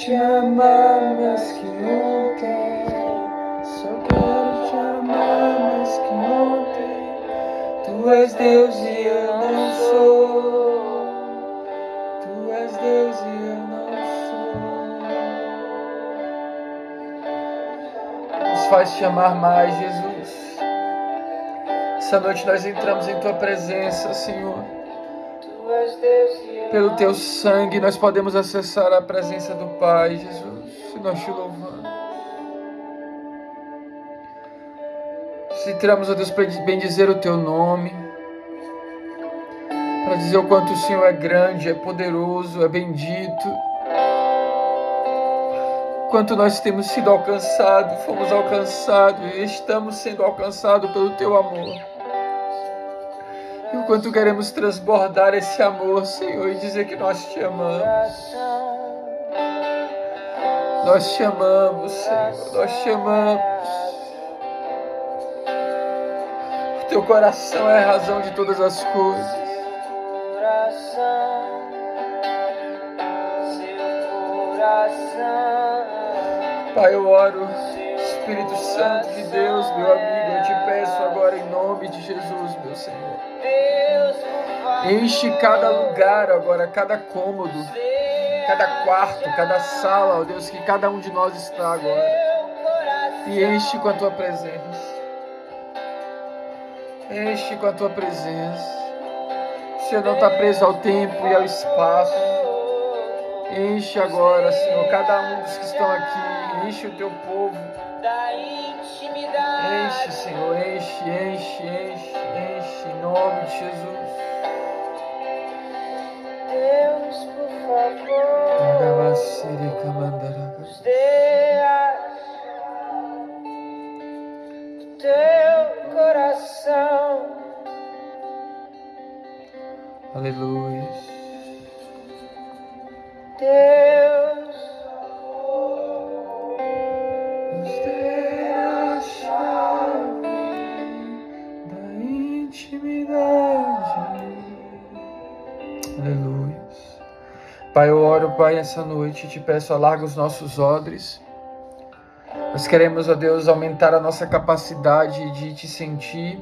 te amar mais que ontem. Só quero te amar mais que ontem. Tu és Deus e eu não sou. Tu és Deus e eu não sou. Nos faz te amar mais, Jesus. Essa noite nós entramos em Tua presença, Senhor. Pelo Teu sangue nós podemos acessar a presença do Pai, Jesus. E nós te louvamos. Se entramos, ó Deus, para bendizer o Teu nome, para dizer o quanto o Senhor é grande, é poderoso, é bendito, quanto nós temos sido alcançados, fomos alcançados e estamos sendo alcançados pelo Teu amor. E o quanto queremos transbordar esse amor, Senhor, e dizer que nós te amamos. Nós te amamos, Senhor, nós te amamos. Teu coração é a razão de todas as coisas. Pai, eu oro, Espírito Santo de Deus, meu amigo, eu te peço agora em nome de Jesus, meu Senhor. Enche cada lugar agora, cada cômodo, cada quarto, cada sala, ó Deus, que cada um de nós está agora. E enche com a Tua presença. Enche com a Tua presença. O Senhor não está preso ao tempo e ao espaço. Enche agora, Senhor, cada um dos que estão aqui. Enche o Teu povo. Enche, Senhor, enche, enche, enche, enche, em nome de Jesus. Deus, por favor, nos dê Teu coração. Aleluia. Deus, nos dê a chave da intimidade. Aleluia. Pai, eu oro, Pai, essa noite, te peço, alarga os nossos odres. Nós queremos, ó Deus, aumentar a nossa capacidade de te sentir.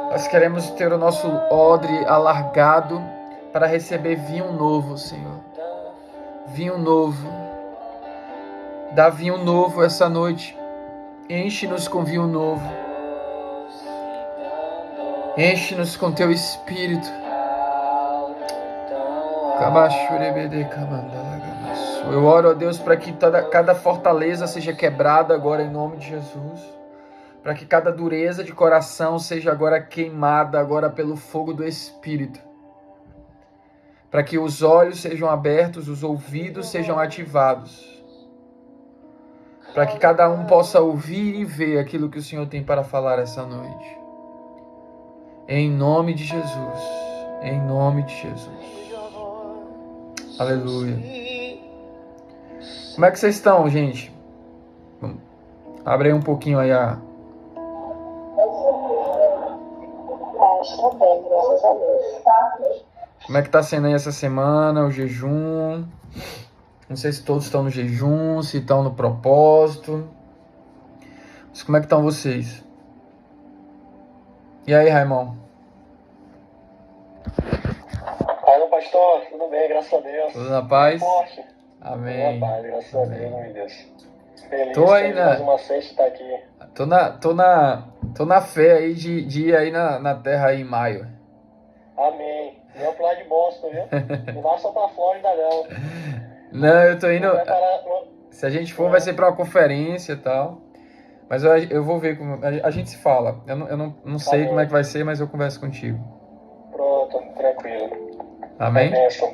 Nós queremos ter o nosso odre alargado para receber vinho novo, Senhor. Vinho novo. Dá vinho novo essa noite. Enche-nos com vinho novo. Enche-nos com Teu Espírito. Eu oro, ó Deus, para que cada fortaleza seja quebrada agora em nome de Jesus. Para que cada dureza de coração seja agora queimada agora pelo fogo do Espírito. Para que os olhos sejam abertos, os ouvidos sejam ativados. Para que cada um possa ouvir e ver aquilo que o Senhor tem para falar essa noite. Em nome de Jesus. Em nome de Jesus. Aleluia. Como é que vocês estão, gente? Abre aí um pouquinho aí a... Estou bem, graças a Deus. Como é que tá sendo aí essa semana, o jejum? Não sei se todos estão no jejum, se estão no propósito. Mas como é que estão vocês? E aí, Raimon? Fala, pastor. Tudo bem, graças a Deus. Tudo na paz? Forte. Amém. Tudo na paz, graças a Deus, meu Deus. Feliz. Tô aí, né? Mais uma sexta tá aqui. Tô na fé aí de ir aí na terra aí em maio. Amém. Meu pro lado de Boston, viu? Não vai só pra Flórida, não. Não, eu tô indo... Não. Se a gente for, vai ser pra uma conferência e tal. Mas eu vou ver como... A gente se fala. Eu não sei Amém. como é que vai ser, mas eu converso contigo. Pronto, tranquilo. Amém? Bênção.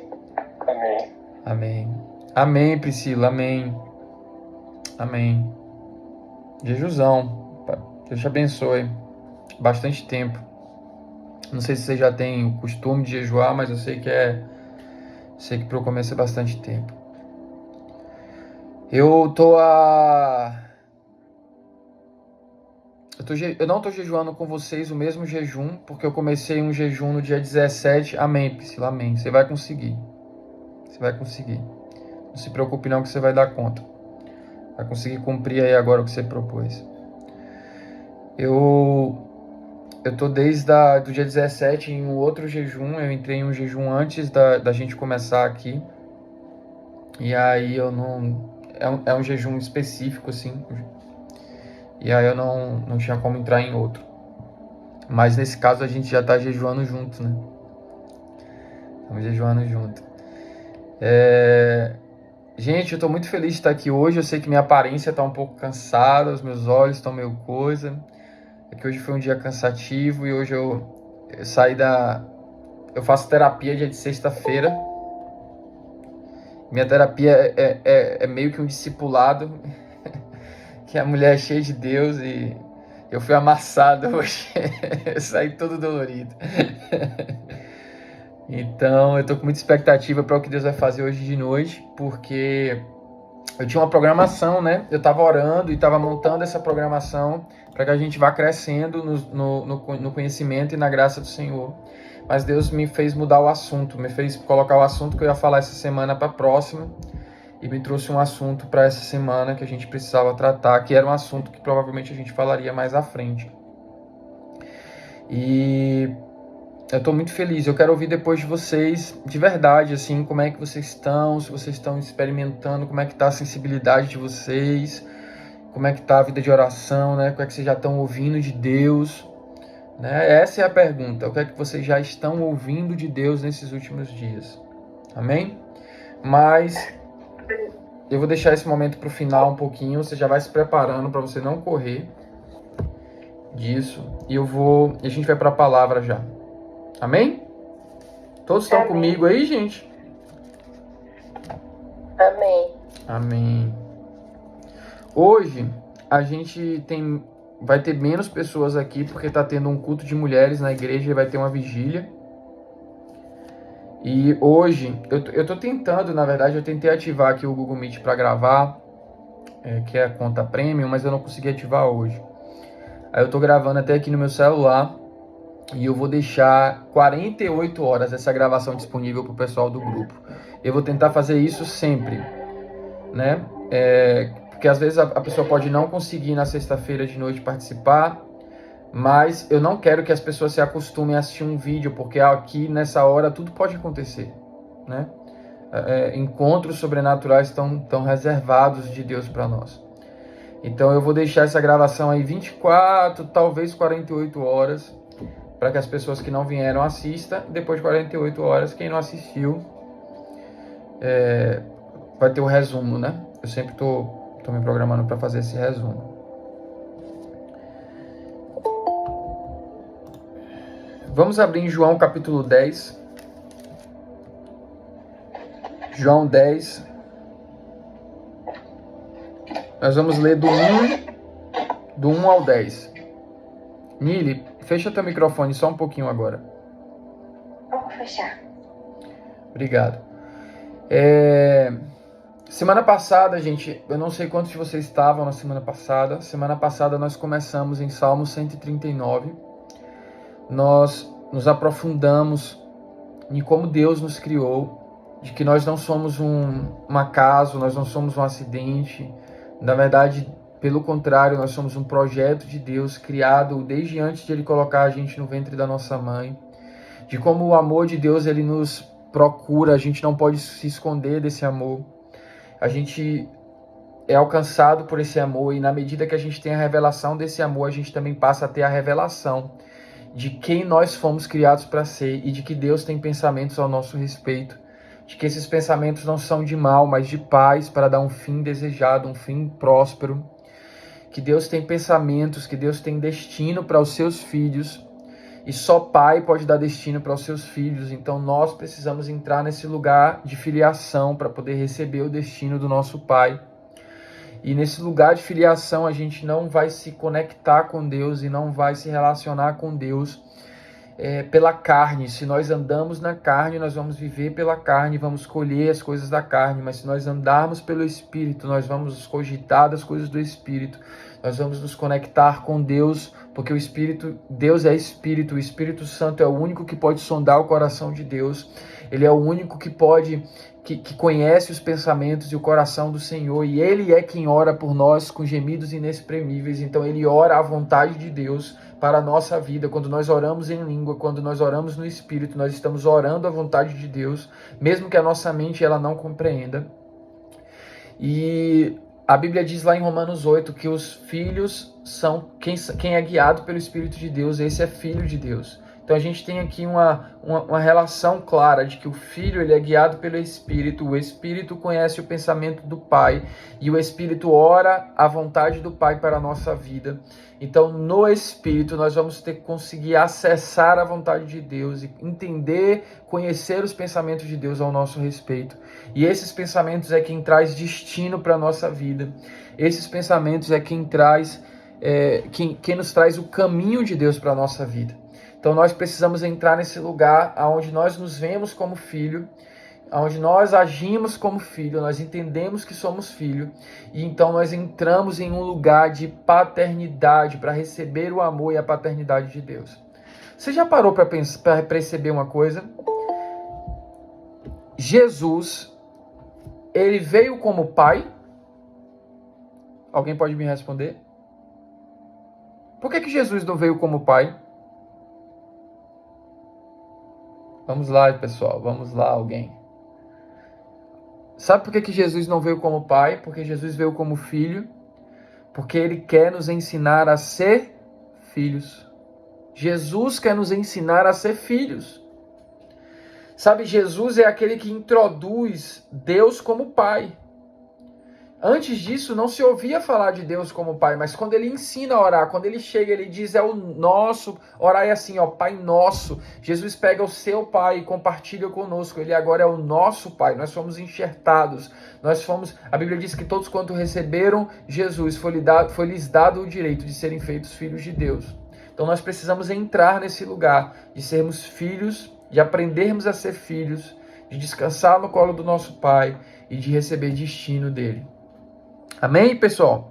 Amém. Amém. Amém, Priscila. Amém. Amém. Jejuzão. Deus te abençoe. Bastante tempo. Não sei se você já tem o costume de jejuar, mas eu sei que para eu começar bastante tempo. Eu não tô jejuando com vocês o mesmo jejum, porque eu comecei um jejum no dia 17. Amém, Priscila, amém. Você vai conseguir. Você vai conseguir. Não se preocupe não que você vai dar conta. Vai conseguir cumprir aí agora o que você propôs. Eu tô desde do dia 17 em um outro jejum. Eu entrei em um jejum antes da gente começar aqui. E aí eu não... É um jejum específico, assim. E aí eu não tinha como entrar em outro. Mas nesse caso a gente já tá jejuando junto, né? Estamos jejuando junto. Gente, eu tô muito feliz de estar aqui hoje. Eu sei que minha aparência tá um pouco cansada, os meus olhos estão meio coisa. É que hoje foi um dia cansativo e hoje eu saí Eu faço terapia dia de sexta-feira. Minha terapia é meio que um discipulado, que a mulher é cheia de Deus e eu fui amassado hoje. Eu saí todo dolorido. Então eu tô com muita expectativa para o que Deus vai fazer hoje de noite, porque eu tinha uma programação, né? Eu tava orando e tava montando essa programação para que a gente vá crescendo no conhecimento e na graça do Senhor. Mas Deus me fez mudar o assunto, me fez colocar o assunto que eu ia falar essa semana para a próxima e me trouxe um assunto para essa semana que a gente precisava tratar, que era um assunto que provavelmente a gente falaria mais à frente. E eu estou muito feliz, eu quero ouvir depois de vocês, de verdade, assim, como é que vocês estão, se vocês estão experimentando, como é que está a sensibilidade de vocês, como é que está a vida de oração, né? Como é que vocês já estão ouvindo de Deus, né? Essa é a pergunta, o que é que vocês já estão ouvindo de Deus nesses últimos dias, amém? Mas eu vou deixar esse momento para o final um pouquinho, você já vai se preparando para você não correr disso, e a gente vai para a palavra já. Amém? Todos estão comigo aí, gente? Amém. Amém. Hoje a gente vai ter menos pessoas aqui porque tá tendo um culto de mulheres na igreja e vai ter uma vigília. E hoje eu tô tentando, na verdade, eu tentei ativar aqui o Google Meet para gravar, que é a conta premium, mas eu não consegui ativar hoje. Aí eu tô gravando até aqui no meu celular. E eu vou deixar 48 horas essa gravação disponível para o pessoal do grupo. Eu vou tentar fazer isso sempre, né? Porque às vezes a pessoa pode não conseguir na sexta-feira de noite participar, mas eu não quero que as pessoas se acostumem a assistir um vídeo, porque aqui nessa hora tudo pode acontecer, né? Encontros sobrenaturais estão reservados de Deus para nós. Então eu vou deixar essa gravação aí 24, talvez 48 horas, para que as pessoas que não vieram assistam. Depois de 48 horas, quem não assistiu vai ter o resumo, né? Eu sempre tô me programando para fazer esse resumo. Vamos abrir em João capítulo 10. João 10. Nós vamos ler do 1 ao 10. Nili, fecha teu microfone só um pouquinho agora. Vou fechar. Obrigado. Semana passada, gente, eu não sei quantos de vocês estavam na semana passada. Semana passada nós começamos em Salmo 139. Nós nos aprofundamos em como Deus nos criou, de que nós não somos um acaso, nós não somos um acidente. Na verdade, pelo contrário, nós somos um projeto de Deus criado desde antes de Ele colocar a gente no ventre da nossa mãe. De como o amor de Deus, Ele nos procura, a gente não pode se esconder desse amor. A gente é alcançado por esse amor e na medida que a gente tem a revelação desse amor, a gente também passa a ter a revelação de quem nós fomos criados para ser e de que Deus tem pensamentos ao nosso respeito. De que esses pensamentos não são de mal, mas de paz, para dar um fim desejado, um fim próspero. Que Deus tem pensamentos, que Deus tem destino para os seus filhos, e só pai pode dar destino para os seus filhos. Então nós precisamos entrar nesse lugar de filiação para poder receber o destino do nosso pai. E nesse lugar de filiação a gente não vai se conectar com Deus e não vai se relacionar com Deus pela carne. Se nós andamos na carne, nós vamos viver pela carne, vamos colher as coisas da carne. Mas se nós andarmos pelo Espírito, nós vamos cogitar das coisas do Espírito. Nós vamos nos conectar com Deus, porque Deus é Espírito, o Espírito Santo é o único que pode sondar o coração de Deus. Ele é o único que pode, que conhece os pensamentos e o coração do Senhor, e Ele é quem ora por nós com gemidos inexprimíveis. Então Ele ora à vontade de Deus para a nossa vida. Quando nós oramos em língua, quando nós oramos no Espírito, nós estamos orando à vontade de Deus, mesmo que a nossa mente ela não compreenda. E a Bíblia diz lá em Romanos 8 que os filhos são quem é guiado pelo Espírito de Deus, esse é filho de Deus. Então a gente tem aqui uma relação clara de que o Filho ele é guiado pelo Espírito, o Espírito conhece o pensamento do Pai e o Espírito ora a vontade do Pai para a nossa vida. Então no Espírito nós vamos ter que conseguir acessar a vontade de Deus e entender, conhecer os pensamentos de Deus ao nosso respeito. E esses pensamentos é quem traz destino para a nossa vida. Esses pensamentos é quem traz, quem nos traz o caminho de Deus para a nossa vida. Então nós precisamos entrar nesse lugar onde nós nos vemos como filho, onde nós agimos como filho, nós entendemos que somos filho, e então nós entramos em um lugar de paternidade para receber o amor e a paternidade de Deus. Você já parou para perceber uma coisa? Jesus, ele veio como pai? Alguém pode me responder? Por que Jesus não veio como pai? Vamos lá, pessoal. Vamos lá, alguém. Sabe por que Jesus não veio como pai? Porque Jesus veio como filho. Porque ele quer nos ensinar a ser filhos. Jesus quer nos ensinar a ser filhos. Sabe, Jesus é aquele que introduz Deus como pai. Antes disso, não se ouvia falar de Deus como Pai, mas quando ele ensina a orar, quando ele chega, ele diz, é o nosso, orar é assim, ó, Pai nosso. Jesus pega o seu Pai e compartilha conosco, ele agora é o nosso Pai, nós fomos enxertados, a Bíblia diz que todos quanto receberam Jesus, foi-lhes dado o direito de serem feitos filhos de Deus. Então nós precisamos entrar nesse lugar de sermos filhos, de aprendermos a ser filhos, de descansar no colo do nosso Pai e de receber destino dele. Amém, pessoal?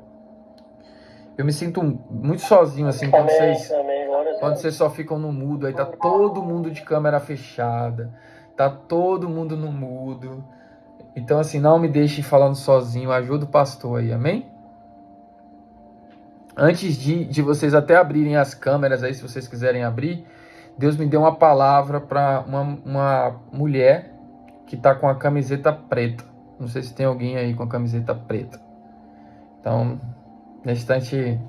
Eu me sinto muito sozinho assim quando vocês só ficam no mudo. Aí tá todo mundo de câmera fechada, tá todo mundo no mudo. Então assim, não me deixe falando sozinho, ajuda o pastor aí, amém? Antes de vocês até abrirem as câmeras aí, se vocês quiserem abrir, Deus me deu uma palavra para uma mulher que tá com a camiseta preta. Não sei se tem alguém aí com a camiseta preta. Então, restante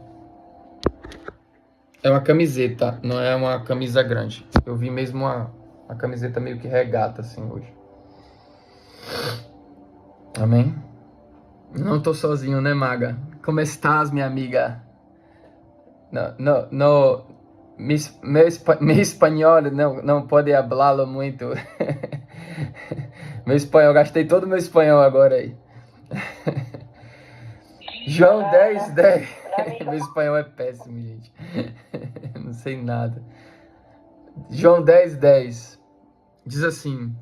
é uma camiseta, não é uma camisa grande. Eu vi mesmo uma camiseta meio que regata assim hoje. Amém? Não tô sozinho, né, Maga? Como estás, minha amiga? Meu espanhol não pode falarlo muito. Meu espanhol, gastei todo o meu espanhol agora aí. João 10:10. Meu espanhol é péssimo, gente. Não sei nada. João 10:10. Diz assim: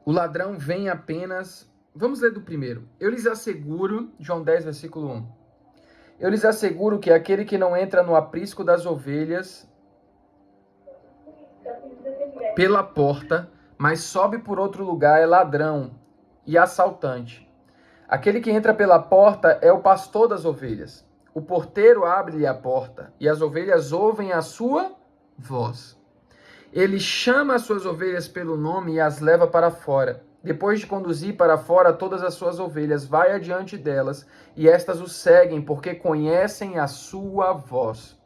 o ladrão vem apenas... Vamos ler do primeiro. Eu lhes asseguro, João 10, versículo 1. Eu lhes asseguro que aquele que não entra no aprisco das ovelhas pela porta, mas sobe por outro lugar, é ladrão e assaltante. Aquele que entra pela porta é o pastor das ovelhas. O porteiro abre-lhe a porta e as ovelhas ouvem a sua voz. Ele chama as suas ovelhas pelo nome e as leva para fora. Depois de conduzir para fora todas as suas ovelhas, vai adiante delas e estas o seguem porque conhecem a sua voz.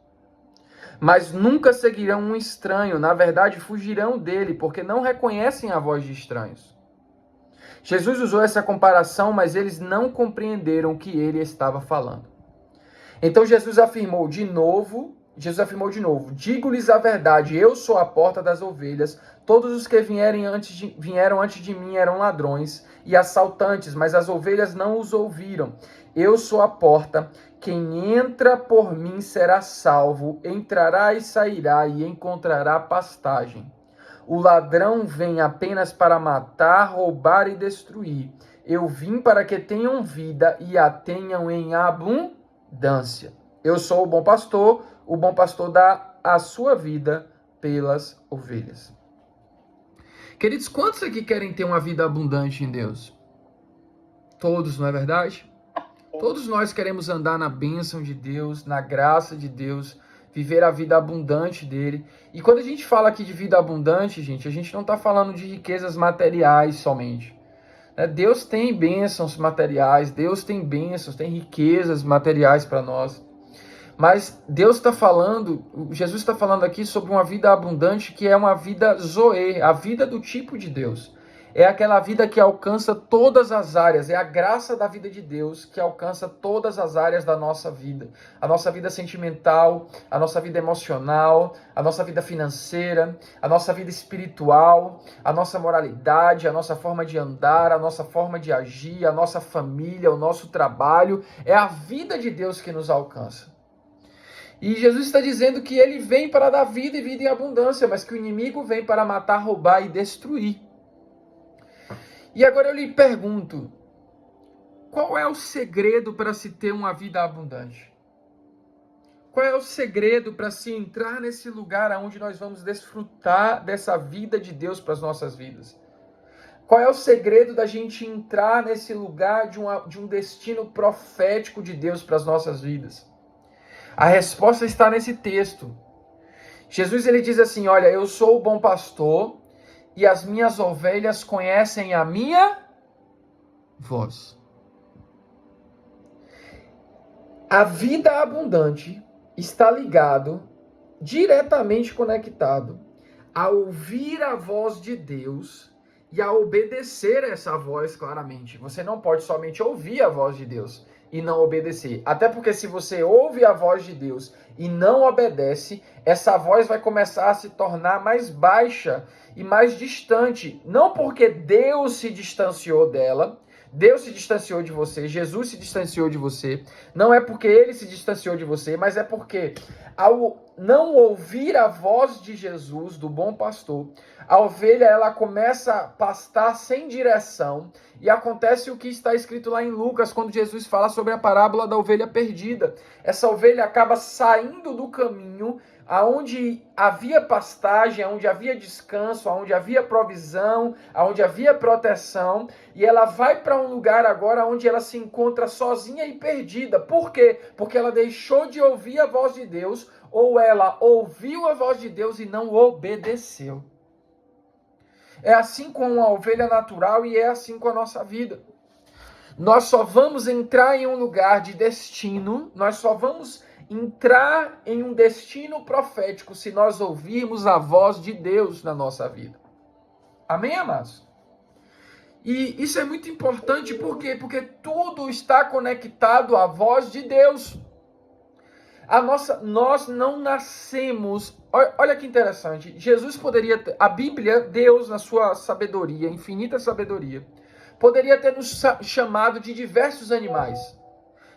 Mas nunca seguirão um estranho, na verdade fugirão dele porque não reconhecem a voz de estranhos. Jesus usou essa comparação, mas eles não compreenderam o que ele estava falando. Então Jesus afirmou de novo, digo-lhes a verdade, eu sou a porta das ovelhas, todos os que vieram antes de mim eram ladrões e assaltantes, mas as ovelhas não os ouviram. Eu sou a porta, quem entra por mim será salvo, entrará e sairá e encontrará pastagem. O ladrão vem apenas para matar, roubar e destruir. Eu vim para que tenham vida e a tenham em abundância. Eu sou o bom pastor dá a sua vida pelas ovelhas. Queridos, quantos aqui querem ter uma vida abundante em Deus? Todos, não é verdade? Todos nós queremos andar na bênção de Deus, na graça de Deus, viver a vida abundante dele. E quando a gente fala aqui de vida abundante, gente, a gente não está falando de riquezas materiais somente. Deus tem bênçãos materiais, Deus tem bênçãos, tem riquezas materiais para nós. Mas Deus está falando, Jesus está falando aqui sobre uma vida abundante que é uma vida zoe, a vida do tipo de Deus. É aquela vida que alcança todas as áreas, é a graça da vida de Deus que alcança todas as áreas da nossa vida. A nossa vida sentimental, a nossa vida emocional, a nossa vida financeira, a nossa vida espiritual, a nossa moralidade, a nossa forma de andar, a nossa forma de agir, a nossa família, o nosso trabalho. É a vida de Deus que nos alcança. E Jesus está dizendo que ele vem para dar vida e vida em abundância, mas que o inimigo vem para matar, roubar e destruir. E agora eu lhe pergunto, qual é o segredo para se ter uma vida abundante? Qual é o segredo para se entrar nesse lugar onde nós vamos desfrutar dessa vida de Deus para as nossas vidas? Qual é o segredo da gente entrar nesse lugar de um destino profético de Deus para as nossas vidas? A resposta está nesse texto. Jesus ele diz assim, olha, eu sou o bom pastor e as minhas ovelhas conhecem a minha voz. A vida abundante está ligado, diretamente conectado, a ouvir a voz de Deus e a obedecer essa voz claramente. Você não pode somente ouvir a voz de Deus e não obedecer. Até porque se você ouve a voz de Deus e não obedece, essa voz vai começar a se tornar mais baixa e mais distante. Não porque Deus se distanciou dela, Deus se distanciou de você, Jesus se distanciou de você. Não é porque ele se distanciou de você, mas é porque ao não ouvir a voz de Jesus, do bom pastor, a ovelha ela começa a pastar sem direção e acontece o que está escrito lá em Lucas, quando Jesus fala sobre a parábola da ovelha perdida. Essa ovelha acaba saindo do caminho aonde havia pastagem, aonde havia descanso, aonde havia provisão, aonde havia proteção, e ela vai para um lugar agora onde ela se encontra sozinha e perdida. Por quê? Porque ela deixou de ouvir a voz de Deus, ou ela ouviu a voz de Deus e não obedeceu. É assim com a ovelha natural e é assim com a nossa vida. Nós só vamos entrar em um lugar de destino, nós só vamos entrar em um destino profético se nós ouvirmos a voz de Deus na nossa vida. Amém, amados? E isso é muito importante, por quê? Porque tudo está conectado à voz de Deus. Nós não nascemos... Olha que interessante. Jesus poderia... A Bíblia, Deus, na sua sabedoria, infinita sabedoria, poderia ter nos chamado de diversos animais.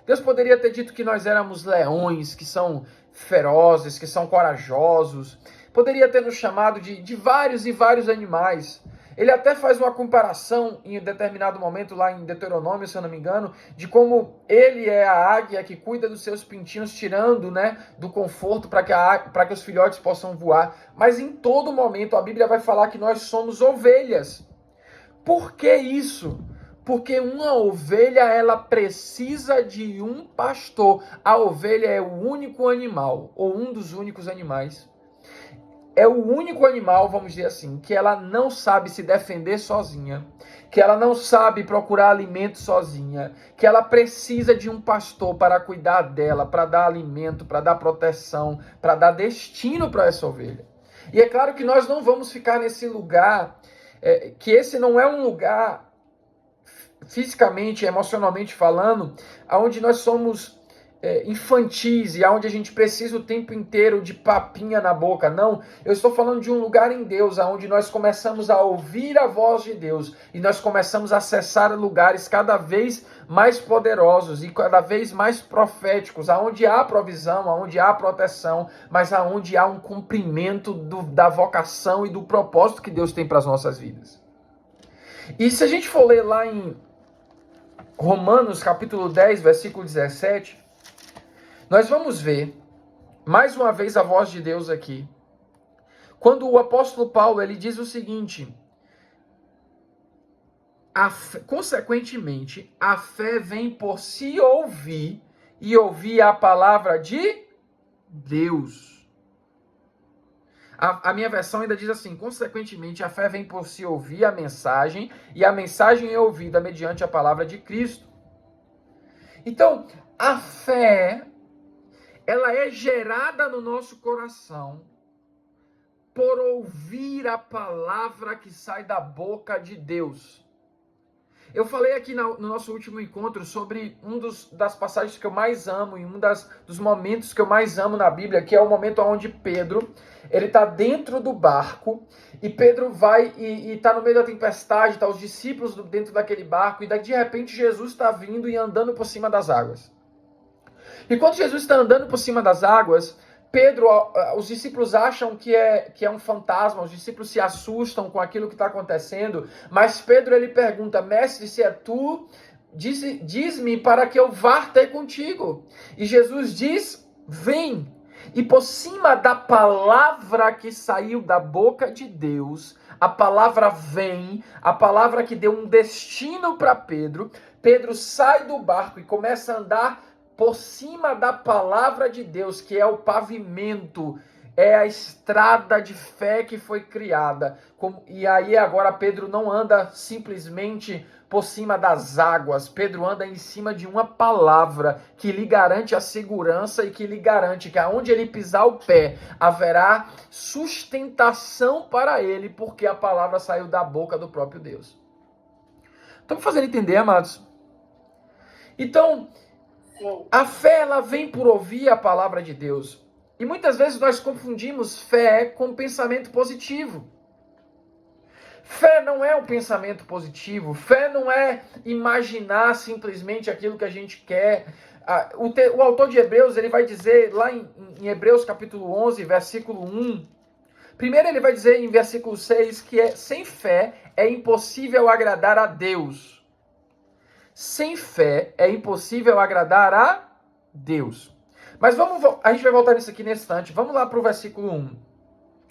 Deus poderia ter dito que nós éramos leões, que são ferozes, que são corajosos. Poderia ter nos chamado de vários e vários animais. Ele até faz uma comparação em determinado momento, lá em Deuteronômio, se eu não me engano, de como ele é a águia que cuida dos seus pintinhos, tirando, do conforto para que os filhotes possam voar. Mas em todo momento a Bíblia vai falar que nós somos ovelhas. Por que isso? Porque uma ovelha, ela precisa de um pastor. A ovelha é o único animal, ou um dos únicos animais. É o único animal, vamos dizer assim, que ela não sabe se defender sozinha, que ela não sabe procurar alimento sozinha, que ela precisa de um pastor para cuidar dela, para dar alimento, para dar proteção, para dar destino para essa ovelha. E é claro que nós não vamos ficar nesse lugar, que esse não é um lugar fisicamente, emocionalmente falando, onde nós somos infantis e onde a gente precisa o tempo inteiro de papinha na boca. Não, eu estou falando de um lugar em Deus, onde nós começamos a ouvir a voz de Deus e nós começamos a acessar lugares cada vez mais poderosos e cada vez mais proféticos, onde há provisão, onde há proteção, mas onde há um cumprimento da vocação e do propósito que Deus tem para as nossas vidas. E se a gente for ler lá em Romanos capítulo 10, versículo 17, nós vamos ver, mais uma vez, a voz de Deus aqui. Quando o apóstolo Paulo ele diz o seguinte, consequentemente, a fé vem por se ouvir e ouvir a palavra de Deus. A minha versão ainda diz assim: consequentemente, a fé vem por se ouvir a mensagem, e a mensagem é ouvida mediante a palavra de Cristo. Então, a fé, ela é gerada no nosso coração por ouvir a palavra que sai da boca de Deus. Eu falei aqui no nosso último encontro sobre das passagens que eu mais amo e dos momentos que eu mais amo na Bíblia, que é o momento onde Pedro, ele está dentro do barco, e Pedro vai e está no meio da tempestade, tá os discípulos dentro daquele barco, e daí de repente Jesus está vindo e andando por cima das águas. E quando Jesus está andando por cima das águas, Pedro, os discípulos acham que é um fantasma, os discípulos se assustam com aquilo que está acontecendo, mas Pedro, ele pergunta: mestre, se é tu, diz-me para que eu vá ter contigo. E Jesus diz: vem. E por cima da palavra que saiu da boca de Deus, a palavra vem, a palavra que deu um destino para Pedro, Pedro sai do barco e começa a andar por cima da palavra de Deus, que é o pavimento, é a estrada de fé que foi criada. E aí agora Pedro não anda simplesmente por cima das águas, Pedro anda em cima de uma palavra que lhe garante a segurança e que lhe garante que aonde ele pisar o pé, haverá sustentação para ele, porque a palavra saiu da boca do próprio Deus. Estão me fazendo entender, amados? Então, a fé, ela vem por ouvir a palavra de Deus. E muitas vezes nós confundimos fé com pensamento positivo. Fé não é um pensamento positivo. Fé não é imaginar simplesmente aquilo que a gente quer. O autor de Hebreus, ele vai dizer lá em Hebreus capítulo 11, versículo 1. Primeiro ele vai dizer em versículo 6 que sem fé é impossível agradar a Deus. Sem fé é impossível agradar a Deus. Mas a gente vai voltar nisso aqui nesse instante. Vamos lá para o versículo 1.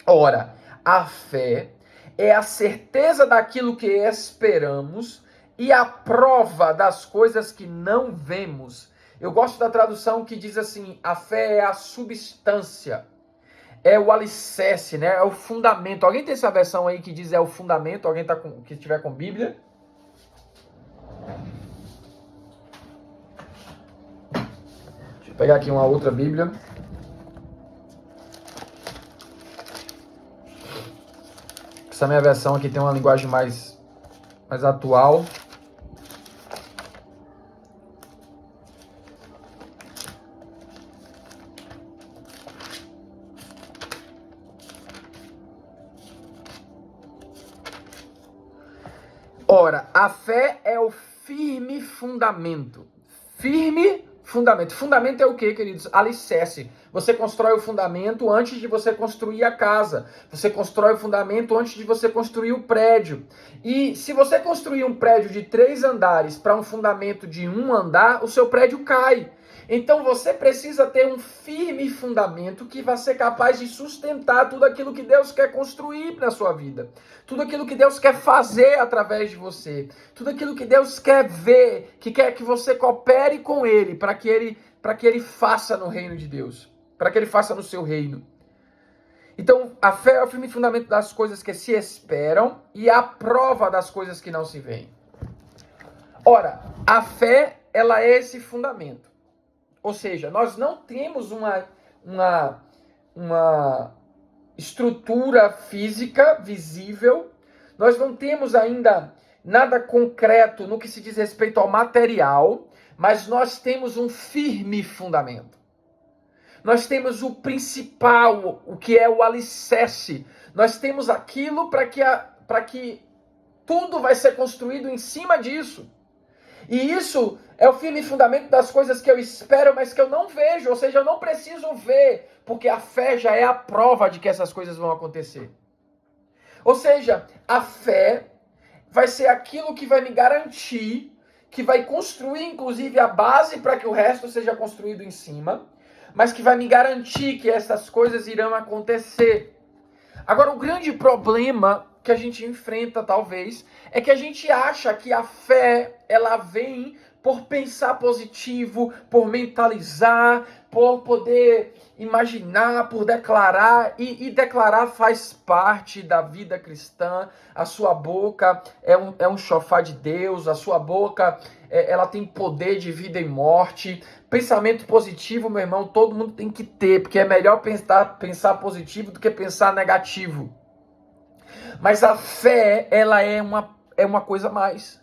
Ora, a fé é a certeza daquilo que esperamos e a prova das coisas que não vemos. Eu gosto da tradução que diz assim: a fé é a substância, é o alicerce, né? É o fundamento. Alguém tem essa versão aí que diz é o fundamento? Alguém que estiver com Bíblia? Vou pegar aqui uma outra Bíblia. Essa minha versão aqui tem uma linguagem mais atual. Ora, a fé é o firme fundamento. Firme fundamento. Fundamento é o quê, queridos? Alicerce. Você constrói o fundamento antes de você construir a casa. Você constrói o fundamento antes de você construir o prédio. E se você construir um prédio de 3 andares para um fundamento de 1 andar, o seu prédio cai. Então você precisa ter um firme fundamento que vai ser capaz de sustentar tudo aquilo que Deus quer construir na sua vida. Tudo aquilo que Deus quer fazer através de você. Tudo aquilo que Deus quer ver, que quer que você coopere com Ele, para que ele faça no reino de Deus. Para que Ele faça no seu reino. Então, a fé é o firme fundamento das coisas que se esperam e a prova das coisas que não se veem. Ora, a fé, ela é esse fundamento. Ou seja, nós não temos uma estrutura física visível, nós não temos ainda nada concreto no que se diz respeito ao material, mas nós temos um firme fundamento. Nós temos o principal, o que é o alicerce. Nós temos aquilo para que tudo vai ser construído em cima disso. E isso é o firme fundamento das coisas que eu espero, mas que eu não vejo. Ou seja, eu não preciso ver, porque a fé já é a prova de que essas coisas vão acontecer. Ou seja, a fé vai ser aquilo que vai me garantir, que vai construir, inclusive, a base para que o resto seja construído em cima, mas que vai me garantir que essas coisas irão acontecer. Agora, o grande problema que a gente enfrenta, talvez, é que a gente acha que a fé, ela vem por pensar positivo, por mentalizar, por poder imaginar, por declarar, e declarar faz parte da vida cristã. A sua boca é um chofar de Deus, a sua boca ela tem poder de vida e morte. Pensamento positivo, meu irmão, todo mundo tem que ter, porque é melhor pensar positivo do que pensar negativo. Mas a fé, ela é uma coisa a mais.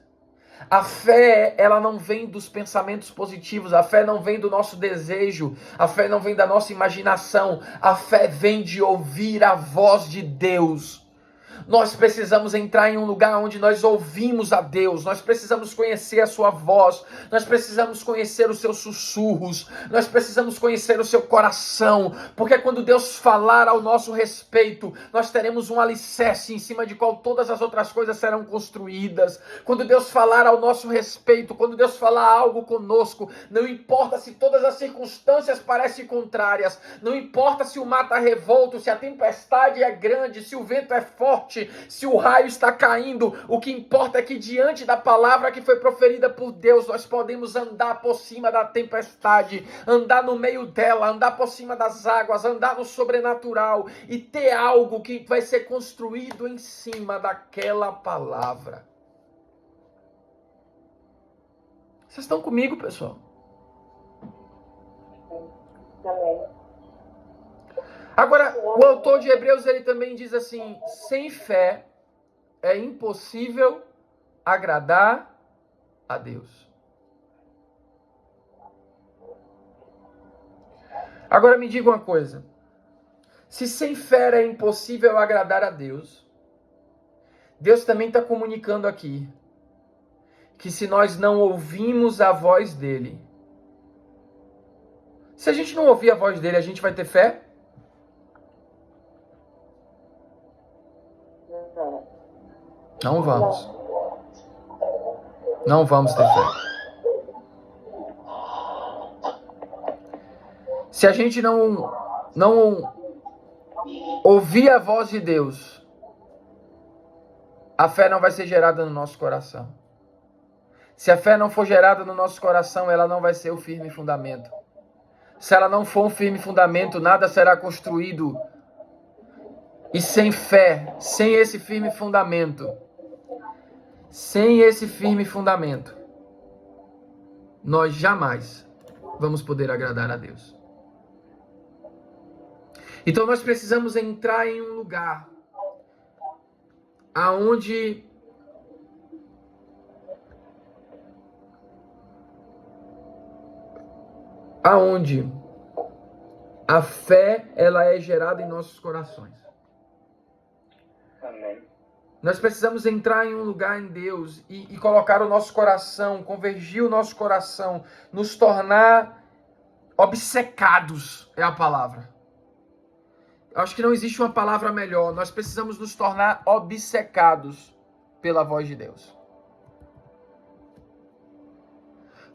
A fé, ela não vem dos pensamentos positivos, a fé não vem do nosso desejo, a fé não vem da nossa imaginação, a fé vem de ouvir a voz de Deus. Nós precisamos entrar em um lugar onde nós ouvimos a Deus, nós precisamos conhecer a sua voz, nós precisamos conhecer os seus sussurros, nós precisamos conhecer o seu coração, porque quando Deus falar ao nosso respeito, nós teremos um alicerce em cima de qual todas as outras coisas serão construídas. Quando Deus falar ao nosso respeito, quando Deus falar algo conosco, não importa se todas as circunstâncias parecem contrárias, não importa se o mar está revolto, se a tempestade é grande, se o vento é forte, se o raio está caindo, o que importa é que diante da palavra que foi proferida por Deus, nós podemos andar por cima da tempestade, andar no meio dela, andar por cima das águas, andar no sobrenatural e ter algo que vai ser construído em cima daquela palavra. Vocês estão comigo, pessoal? Amém. Agora, o autor de Hebreus, ele também diz assim, sem fé é impossível agradar a Deus. Agora me diga uma coisa, se sem fé é impossível agradar a Deus, Deus também está comunicando aqui, que se nós não ouvimos a voz dele, se a gente não ouvir a voz dele, a gente vai ter fé? Não vamos. Não vamos ter fé. Se a gente não ouvir a voz de Deus, a fé não vai ser gerada no nosso coração. Se a fé não for gerada no nosso coração, ela não vai ser o firme fundamento. Se ela não for um firme fundamento, nada será construído. E sem fé, sem esse firme fundamento, nós jamais vamos poder agradar a Deus. Então nós precisamos entrar em um lugar aonde a fé ela é gerada em nossos corações. Amém. Nós precisamos entrar em um lugar em Deus e colocar o nosso coração, convergir o nosso coração, nos tornar obcecados, é a palavra. Eu acho que não existe uma palavra melhor. Nós precisamos nos tornar obcecados pela voz de Deus.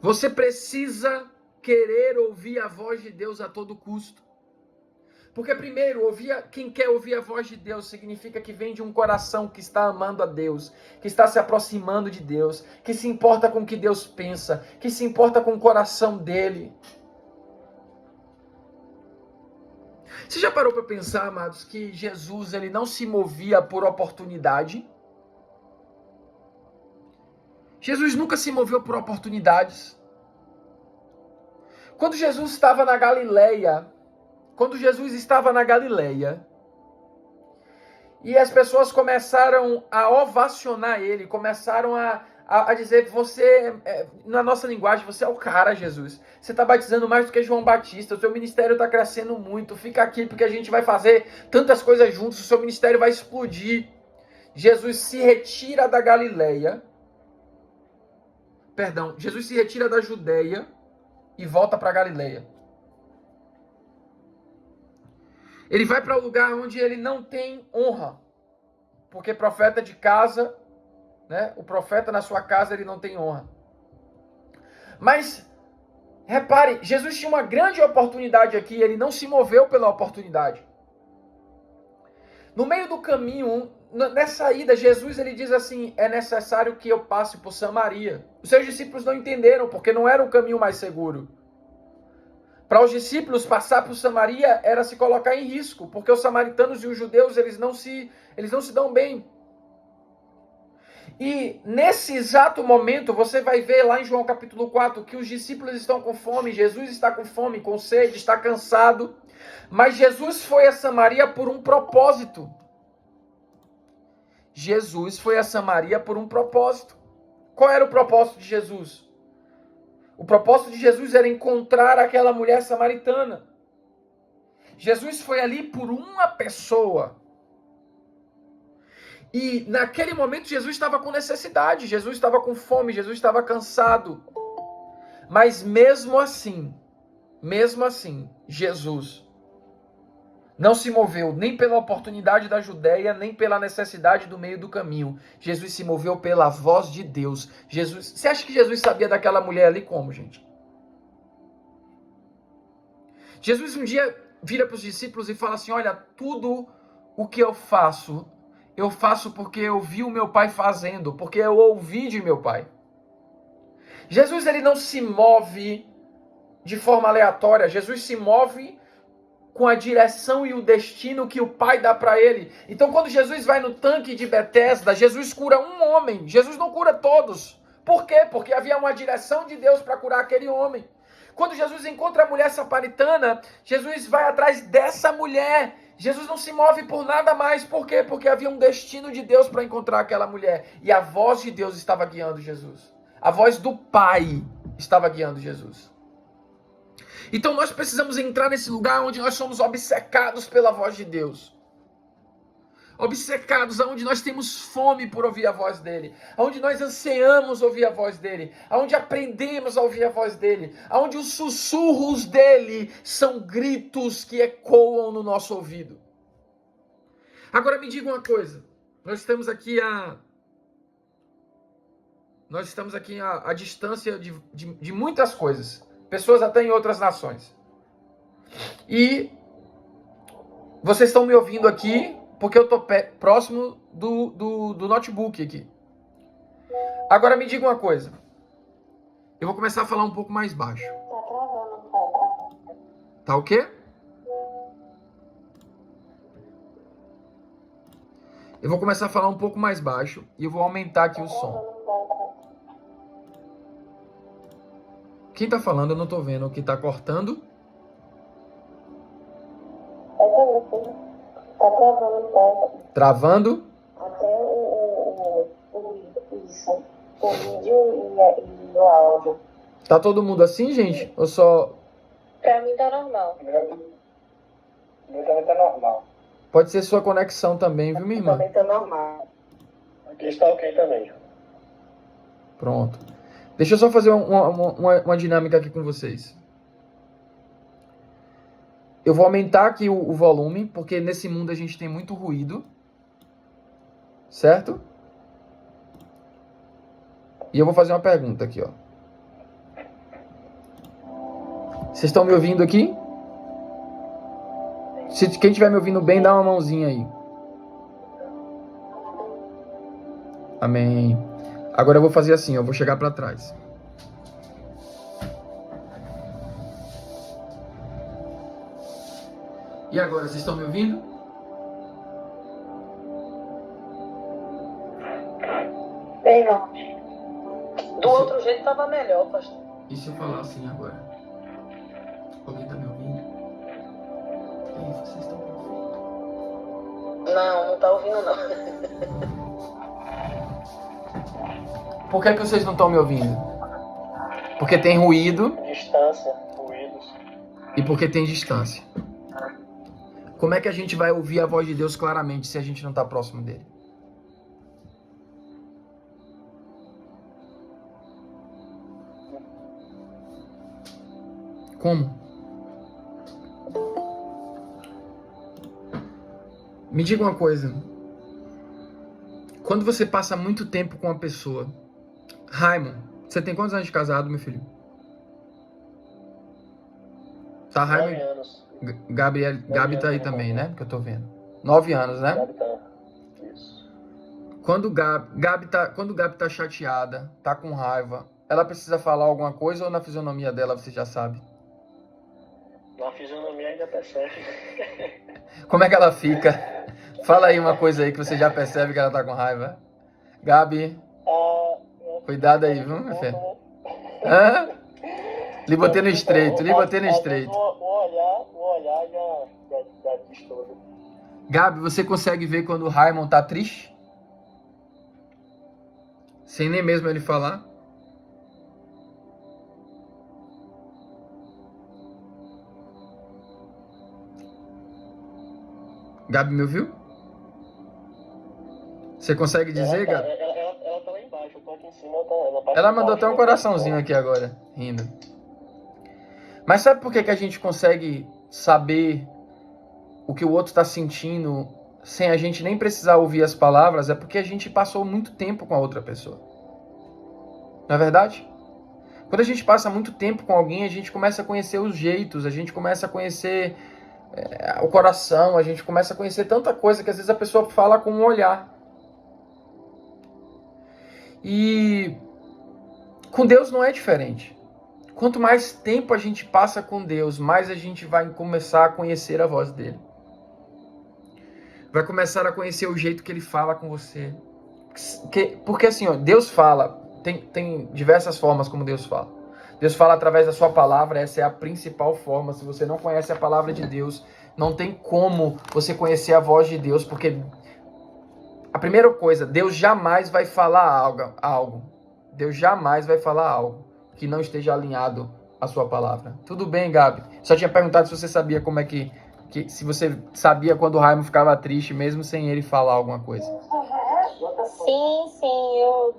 Você precisa querer ouvir a voz de Deus a todo custo. Porque primeiro, quem quer ouvir a voz de Deus significa que vem de um coração que está amando a Deus, que está se aproximando de Deus, que se importa com o que Deus pensa, que se importa com o coração dele. Você já parou para pensar, amados, que Jesus ele não se movia por oportunidade? Jesus nunca se moveu por oportunidades. Quando Jesus estava na Galileia, e as pessoas começaram a ovacionar ele, começaram a dizer, você, na nossa linguagem, você é o cara, Jesus. Você está batizando mais do que João Batista, o seu ministério está crescendo muito, fica aqui porque a gente vai fazer tantas coisas juntos, o seu ministério vai explodir. Jesus se retira da Judeia e volta para a Galileia. Ele vai para um lugar onde ele não tem honra. Porque profeta de casa, né? O profeta na sua casa ele não tem honra. Mas, repare, Jesus tinha uma grande oportunidade aqui, ele não se moveu pela oportunidade. No meio do caminho, nessa ida, Jesus ele diz assim, é necessário que eu passe por Samaria. Os seus discípulos não entenderam, porque não era o caminho mais seguro. Para os discípulos, passar por Samaria era se colocar em risco, porque os samaritanos e os judeus, eles não se dão bem. E nesse exato momento, você vai ver lá em João capítulo 4, que os discípulos estão com fome, Jesus está com fome, com sede, está cansado. Mas Jesus foi a Samaria por um propósito. Jesus foi a Samaria por um propósito. Qual era o propósito de Jesus? O propósito de Jesus era encontrar aquela mulher samaritana. Jesus foi ali por uma pessoa. E naquele momento Jesus estava com necessidade, Jesus estava com fome, Jesus estava cansado. Mas mesmo assim, Jesus não se moveu nem pela oportunidade da Judéia, nem pela necessidade do meio do caminho. Jesus se moveu pela voz de Deus. Você acha que Jesus sabia daquela mulher ali como, gente? Jesus um dia vira para os discípulos e fala assim, olha, tudo o que eu faço porque eu vi o meu pai fazendo, porque eu ouvi de meu pai. Jesus ele não se move de forma aleatória, Jesus se move com a direção e o destino que o Pai dá para ele. Então, quando Jesus vai no tanque de Betesda, Jesus cura um homem. Jesus não cura todos. Por quê? Porque havia uma direção de Deus para curar aquele homem. Quando Jesus encontra a mulher samaritana, Jesus vai atrás dessa mulher. Jesus não se move por nada mais. Por quê? Porque havia um destino de Deus para encontrar aquela mulher. E a voz de Deus estava guiando Jesus. A voz do Pai estava guiando Jesus. Então nós precisamos entrar nesse lugar onde nós somos obcecados pela voz de Deus. Obcecados, onde nós temos fome por ouvir a voz dele. Onde nós ansiamos ouvir a voz dele. Onde aprendemos a ouvir a voz dele. Onde os sussurros dele são gritos que ecoam no nosso ouvido. Agora me diga uma coisa. Nós estamos aqui a distância de muitas coisas. Pessoas até em outras nações. E vocês estão me ouvindo aqui porque eu estou próximo do notebook aqui. Agora me diga uma coisa. Eu vou começar a falar um pouco mais baixo. Tá travando um pouco. Tá o quê? Eu vou começar a falar um pouco mais baixo e eu vou aumentar aqui o som. Quem tá falando eu não tô vendo. O que tá cortando? Tá travando um pouco. Travando? Até isso. O vídeo e o áudio. Tá todo mundo assim, gente? Ou só... Pra mim tá normal. O meu também tá normal. Pode ser sua conexão também, viu, minha irmã? Também tá normal. Aqui está ok também. Pronto. Deixa eu só fazer uma dinâmica aqui com vocês. Eu vou aumentar aqui o volume, porque nesse mundo a gente tem muito ruído. Certo? E eu vou fazer uma pergunta aqui, ó. Vocês estão me ouvindo aqui? Se quem estiver me ouvindo bem, dá uma mãozinha aí. Amém. Agora eu vou fazer assim, eu vou chegar para trás. E agora, vocês estão me ouvindo? Bem longe. Do outro jeito tava melhor, pastor. E se eu falar assim agora? Alguém tá me ouvindo? E aí, vocês estão me ouvindo? Não tá ouvindo não. Por que vocês não estão me ouvindo? Porque tem ruído. Distância, ruídos. E porque tem distância. Como é que a gente vai ouvir a voz de Deus claramente se a gente não está próximo dele? Como? Me diga uma coisa. Quando você passa muito tempo com uma pessoa... Raimon, você tem quantos anos de casado, meu filho? Tá, 9 Raimon? anos. Gabi tá aí também, né? Que eu tô vendo. 9 anos, né? Gabi tá. Isso. Quando Gabi tá chateada, tá com raiva, ela precisa falar alguma coisa ou na fisionomia dela você já sabe? Na fisionomia ainda percebe. Como é que ela fica? Fala aí uma coisa aí que você já percebe que ela tá com raiva. Gabi, cuidado aí, viu, meu filho? Hã? Lhe botei no estreito, lhe botei no estreito. O olhar já diz tudo. Gabi, você consegue ver quando o Raimon tá triste? Sem nem mesmo ele falar? Gabi, me ouviu? Você consegue dizer, Gabi? Ela tá lá embaixo, eu tô aqui em cima, ela tá Ela mandou até um coraçãozinho aqui agora, rindo. Mas sabe por que que a gente consegue saber o que o outro está sentindo sem a gente nem precisar ouvir as palavras? É porque a gente passou muito tempo com a outra pessoa. Não é verdade? Quando a gente passa muito tempo com alguém, a gente começa a conhecer os jeitos, a gente começa a conhecer o coração, a gente começa a conhecer tanta coisa que às vezes a pessoa fala com um olhar. E com Deus não é diferente. Quanto mais tempo a gente passa com Deus, mais a gente vai começar a conhecer a voz dele. Vai começar a conhecer o jeito que ele fala com você. Porque assim, ó, Deus fala, tem diversas formas como Deus fala. Deus fala através da sua palavra, essa é a principal forma. Se você não conhece a palavra de Deus, não tem como você conhecer a voz de Deus, porque a primeira coisa, Deus jamais vai falar algo. Deus jamais vai falar algo que não esteja alinhado à sua palavra. Tudo bem, Gabi? Só tinha perguntado se você sabia como é que se você sabia quando o Raimon ficava triste, mesmo sem ele falar alguma coisa. Sim,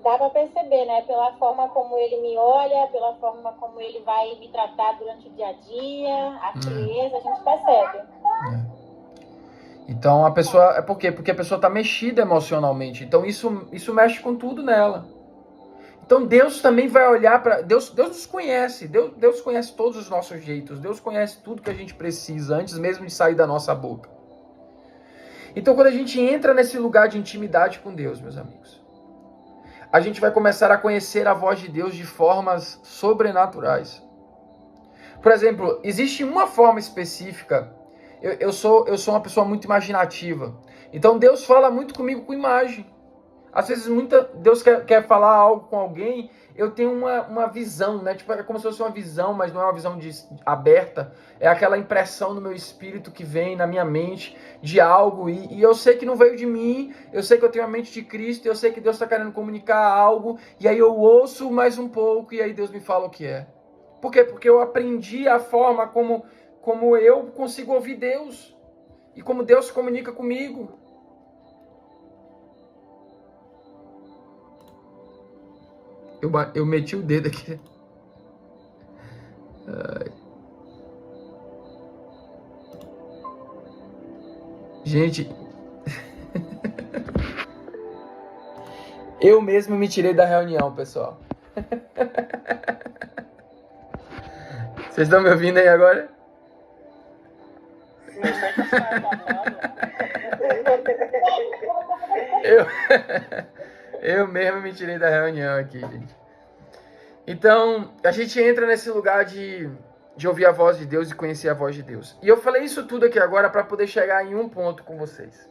dá pra perceber, né? Pela forma como ele me olha, pela forma como ele vai me tratar durante o dia a dia, a frieza, a gente percebe. Então a pessoa, por quê? Porque a pessoa tá mexida emocionalmente, então isso mexe com tudo nela. Então Deus também vai olhar para Deus nos conhece, Deus conhece todos os nossos jeitos, Deus conhece tudo que a gente precisa antes mesmo de sair da nossa boca. Então quando a gente entra nesse lugar de intimidade com Deus, meus amigos, a gente vai começar a conhecer a voz de Deus de formas sobrenaturais. Por exemplo, existe uma forma específica. Eu sou uma pessoa muito imaginativa. Então Deus fala muito comigo com imagem. Às vezes Deus quer falar algo com alguém, eu tenho uma visão, né? Tipo, é como se fosse uma visão, mas não é uma visão aberta. É aquela impressão no meu espírito que vem na minha mente de algo. E eu sei que não veio de mim, eu sei que eu tenho a mente de Cristo, eu sei que Deus está querendo comunicar algo. E aí eu ouço mais um pouco e aí Deus me fala o que é. Por quê? Porque eu aprendi a forma como eu consigo ouvir Deus. E como Deus se comunica comigo. Eu meti o dedo aqui. Ai. Gente. Eu mesmo me tirei da reunião, pessoal. Vocês estão me ouvindo aí agora? Eu mesmo me tirei da reunião aqui, gente. Então, a gente entra nesse lugar de ouvir a voz de Deus e conhecer a voz de Deus. E eu falei isso tudo aqui agora para poder chegar em um ponto com vocês.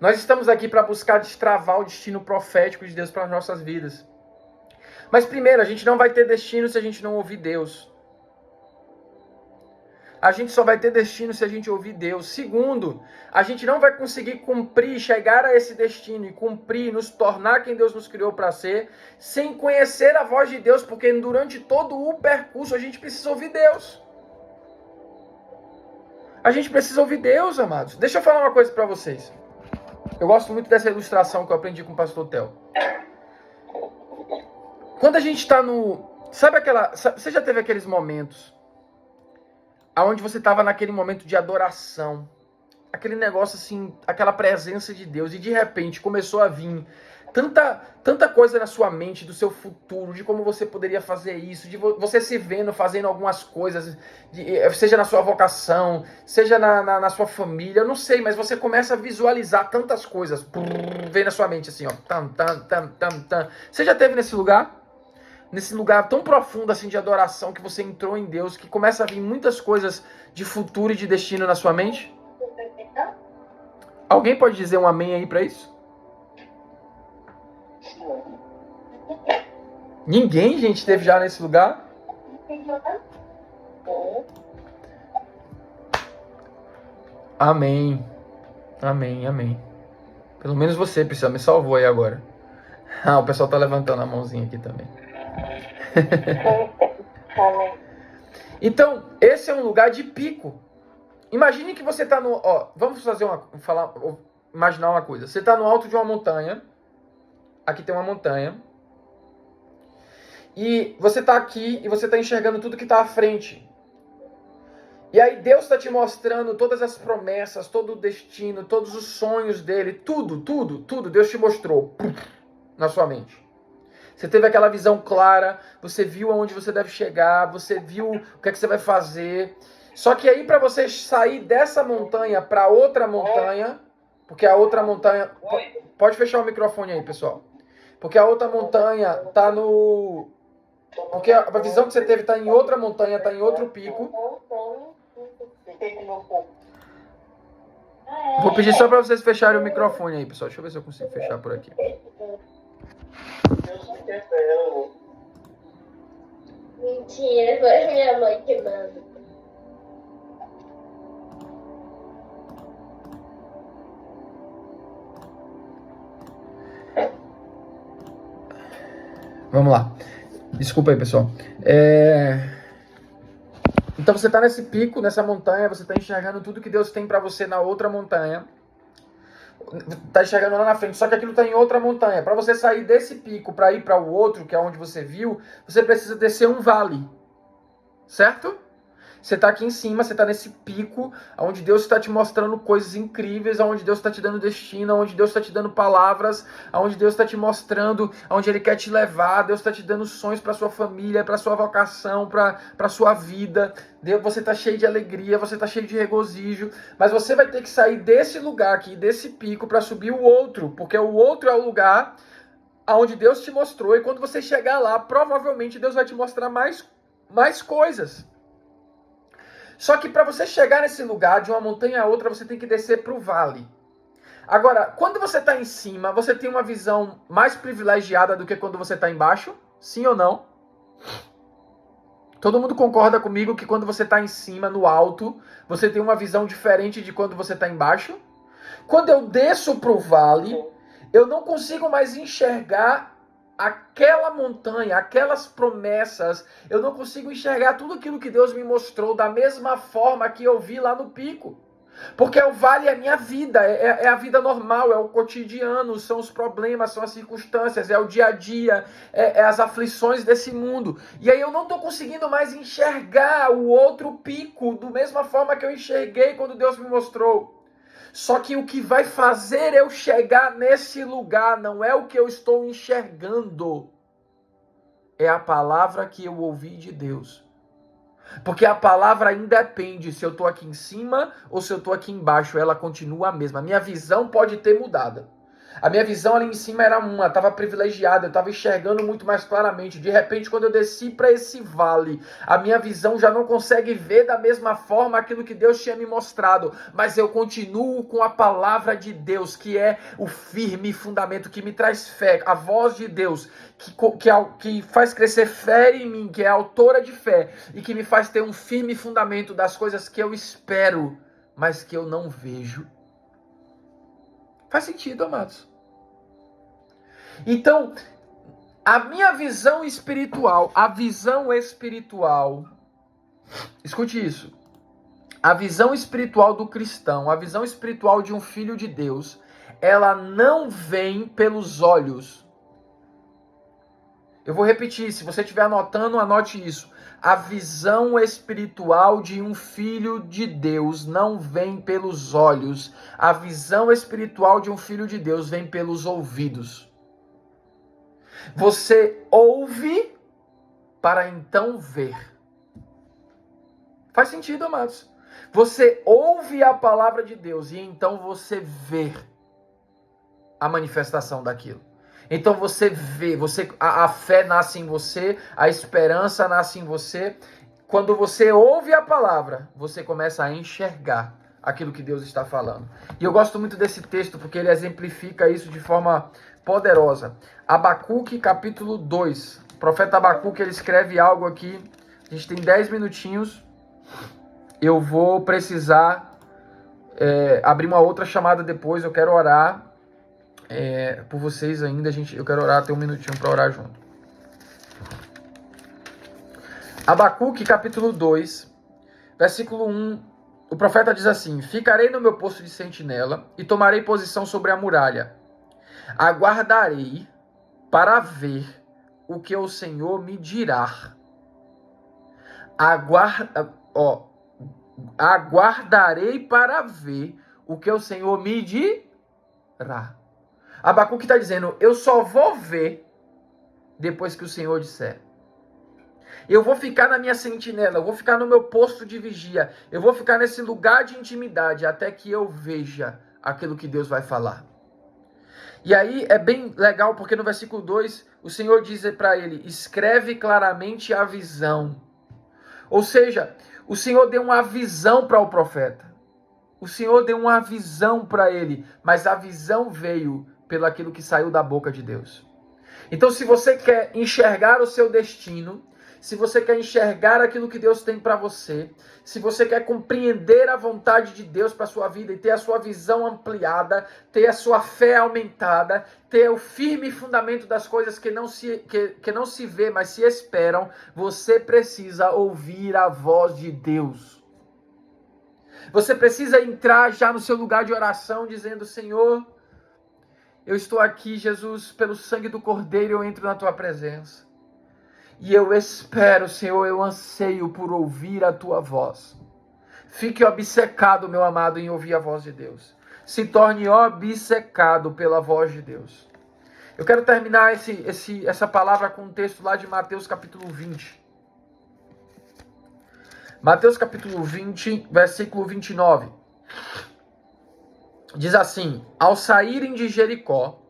Nós estamos aqui para buscar destravar o destino profético de Deus para as nossas vidas. Mas primeiro, a gente não vai ter destino se a gente não ouvir Deus. A gente só vai ter destino se a gente ouvir Deus. Segundo, a gente não vai conseguir cumprir, chegar a esse destino e cumprir, nos tornar quem Deus nos criou para ser, sem conhecer a voz de Deus, porque durante todo o percurso a gente precisa ouvir Deus. A gente precisa ouvir Deus, amados. Deixa eu falar uma coisa para vocês. Eu gosto muito dessa ilustração que eu aprendi com o pastor Theo. Quando a gente está no... Você já teve aqueles momentos aonde você estava naquele momento de adoração, aquele negócio assim, aquela presença de Deus, e de repente começou a vir tanta coisa na sua mente do seu futuro, de como você poderia fazer isso, de você se vendo fazendo algumas coisas, seja na sua vocação, seja na sua família, eu não sei, mas você começa a visualizar tantas coisas, vem na sua mente assim, ó, Você já esteve nesse lugar? Nesse lugar tão profundo assim de adoração, que você entrou em Deus, que começa a vir muitas coisas de futuro e de destino na sua mente? Alguém pode dizer um amém aí pra isso? Ninguém, gente, esteve já nesse lugar? Amém. Amém, amém. Pelo menos você, Priscila, me salvou aí agora. O pessoal tá levantando a mãozinha aqui também. Então, esse é um lugar de pico. Imagine que você tá no... vamos imaginar uma coisa. Você tá no alto de uma montanha. Aqui tem uma montanha. E você tá aqui e você tá enxergando tudo que tá à frente. E aí Deus está te mostrando todas as promessas, todo o destino, todos os sonhos dele, tudo Deus te mostrou na sua mente. Você teve aquela visão clara, você viu aonde você deve chegar, você viu o que é que você vai fazer. Só que aí para você sair dessa montanha para outra montanha, porque a outra montanha... Pode fechar o microfone aí, pessoal. Porque a outra montanha tá no... Porque a visão que você teve tá em outra montanha, tá em outro pico. Vou pedir só para vocês fecharem o microfone aí, pessoal. Deixa eu ver se eu consigo fechar por aqui. Mentira, foi minha mãe que manda. Vamos lá. Desculpa aí, pessoal. Então você está nesse pico, nessa montanha, você está enxergando tudo que Deus tem para você na outra montanha. Está enxergando lá na frente, só que aquilo está em outra montanha. Para você sair desse pico para ir para o outro, que é onde você viu, você precisa descer um vale. Certo? Você está aqui em cima, você está nesse pico, onde Deus está te mostrando coisas incríveis, onde Deus está te dando destino, onde Deus está te dando palavras, onde Deus está te mostrando, onde Ele quer te levar, Deus está te dando sonhos para sua família, para sua vocação, para sua vida. Deus, você está cheio de alegria, você está cheio de regozijo, mas você vai ter que sair desse lugar aqui, desse pico, para subir o outro, porque o outro é o lugar onde Deus te mostrou, e quando você chegar lá, provavelmente Deus vai te mostrar mais coisas. Só que para você chegar nesse lugar, de uma montanha a outra, você tem que descer para o vale. Agora, quando você está em cima, você tem uma visão mais privilegiada do que quando você está embaixo? Sim ou não? Todo mundo concorda comigo que quando você está em cima, no alto, você tem uma visão diferente de quando você está embaixo? Quando eu desço para o vale, eu não consigo mais enxergar aquela montanha, aquelas promessas, eu não consigo enxergar tudo aquilo que Deus me mostrou da mesma forma que eu vi lá no pico. Porque o vale é a minha vida, é a vida normal, é o cotidiano, são os problemas, são as circunstâncias, é o dia a dia, é as aflições desse mundo. E aí eu não estou conseguindo mais enxergar o outro pico da mesma forma que eu enxerguei quando Deus me mostrou. Só que o que vai fazer eu chegar nesse lugar não é o que eu estou enxergando. É a palavra que eu ouvi de Deus. Porque a palavra independe se eu estou aqui em cima ou se eu estou aqui embaixo. Ela continua a mesma. A minha visão pode ter mudado. A minha visão ali em cima era estava privilegiada, eu estava enxergando muito mais claramente. De repente, quando eu desci para esse vale, a minha visão já não consegue ver da mesma forma aquilo que Deus tinha me mostrado. Mas eu continuo com a palavra de Deus, que é o firme fundamento, que me traz fé. A voz de Deus, que faz crescer fé em mim, que é a autora de fé, e que me faz ter um firme fundamento das coisas que eu espero, mas que eu não vejo. Faz sentido, amados? Então, a minha visão espiritual, escute isso, a visão espiritual do cristão, a visão espiritual de um filho de Deus, ela não vem pelos olhos. Eu vou repetir, se você estiver anotando, anote isso. A visão espiritual de um filho de Deus não vem pelos olhos. A visão espiritual de um filho de Deus vem pelos ouvidos. Você ouve para então ver. Faz sentido, amados? Você ouve a palavra de Deus e então você vê a manifestação daquilo. Então você vê, a fé nasce em você, a esperança nasce em você. Quando você ouve a palavra, você começa a enxergar aquilo que Deus está falando. E eu gosto muito desse texto porque ele exemplifica isso de forma poderosa. Abacuque, capítulo 2. O profeta Abacuque, ele escreve algo aqui. A gente tem 10 minutinhos. Eu vou precisar abrir uma outra chamada depois. Eu quero orar por vocês ainda. Eu quero orar, ter um minutinho para orar junto. Abacuque, capítulo 2, versículo 1. O profeta diz assim: ficarei no meu posto de sentinela e tomarei posição sobre a muralha. Aguardarei para ver o que o Senhor me dirá. Aguardarei para ver o que o Senhor me dirá. Abacuque está dizendo, eu só vou ver depois que o Senhor disser. Eu vou ficar na minha sentinela, eu vou ficar no meu posto de vigia, eu vou ficar nesse lugar de intimidade até que eu veja aquilo que Deus vai falar. E aí é bem legal porque no versículo 2 o Senhor diz para ele, escreve claramente a visão. Ou seja, o Senhor deu uma visão para o profeta. O Senhor deu uma visão para ele, mas a visão veio pelo aquilo que saiu da boca de Deus. Então, se você quer enxergar o seu destino, se você quer enxergar aquilo que Deus tem para você, se você quer compreender a vontade de Deus para a sua vida e ter a sua visão ampliada, ter a sua fé aumentada, ter o firme fundamento das coisas que não se vê, mas se esperam, você precisa ouvir a voz de Deus. Você precisa entrar já no seu lugar de oração dizendo, Senhor, eu estou aqui, Jesus, pelo sangue do Cordeiro eu entro na tua presença. E eu espero, Senhor, eu anseio por ouvir a tua voz. Fique obcecado, meu amado, em ouvir a voz de Deus. Se torne obcecado pela voz de Deus. Eu quero terminar essa palavra com um texto lá de Mateus capítulo 20. Mateus capítulo 20, versículo 29. Diz assim, ao saírem de Jericó,